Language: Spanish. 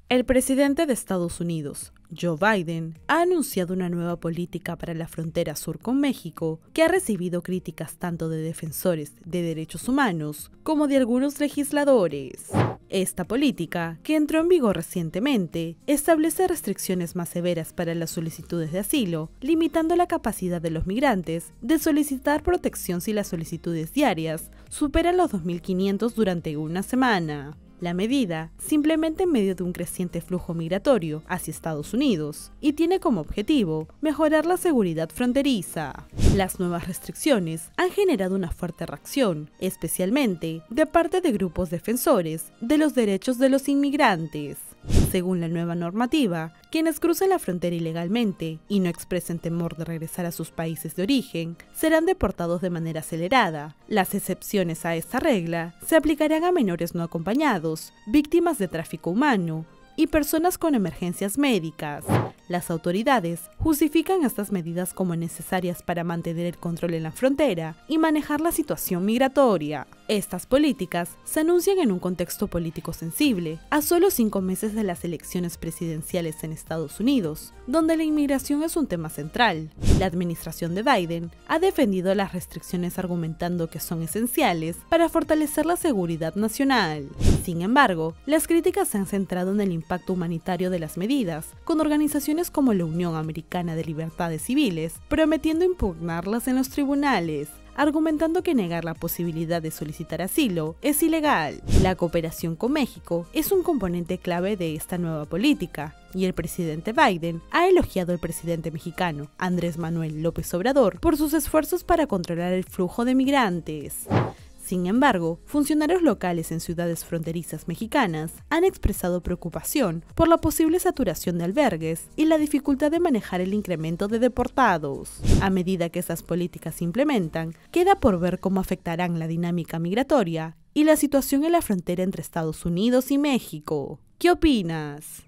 El presidente de Estados Unidos, Joe Biden, ha anunciado una nueva política para la frontera sur con México que ha recibido críticas tanto de defensores de derechos humanos como de algunos legisladores. Esta política, que entró en vigor recientemente, establece restricciones más severas para las solicitudes de asilo, limitando la capacidad de los migrantes de solicitar protección si las solicitudes diarias superan los 2.500 durante una semana. La medida se implementa en medio de un creciente flujo migratorio hacia Estados Unidos y tiene como objetivo mejorar la seguridad fronteriza. Las nuevas restricciones han generado una fuerte reacción, especialmente de parte de grupos defensores de los derechos de los inmigrantes. Según la nueva normativa, quienes crucen la frontera ilegalmente y no expresen temor de regresar a sus países de origen serán deportados de manera acelerada. Las excepciones a esta regla se aplicarán a menores no acompañados, víctimas de tráfico humano y personas con emergencias médicas. Las autoridades justifican estas medidas como necesarias para mantener el control en la frontera y manejar la situación migratoria. Estas políticas se anuncian en un contexto político sensible, a solo 5 meses de las elecciones presidenciales en Estados Unidos, donde la inmigración es un tema central. La administración de Biden ha defendido las restricciones argumentando que son esenciales para fortalecer la seguridad nacional. Sin embargo, las críticas se han centrado en el impacto humanitario de las medidas, con organizaciones como la Unión Americana de Libertades Civiles prometiendo impugnarlas en los tribunales, argumentando que negar la posibilidad de solicitar asilo es ilegal. La cooperación con México es un componente clave de esta nueva política, y el presidente Biden ha elogiado al presidente mexicano, Andrés Manuel López Obrador, por sus esfuerzos para controlar el flujo de migrantes. Sin embargo, funcionarios locales en ciudades fronterizas mexicanas han expresado preocupación por la posible saturación de albergues y la dificultad de manejar el incremento de deportados. A medida que estas políticas se implementan, queda por ver cómo afectarán la dinámica migratoria y la situación en la frontera entre Estados Unidos y México. ¿Qué opinas?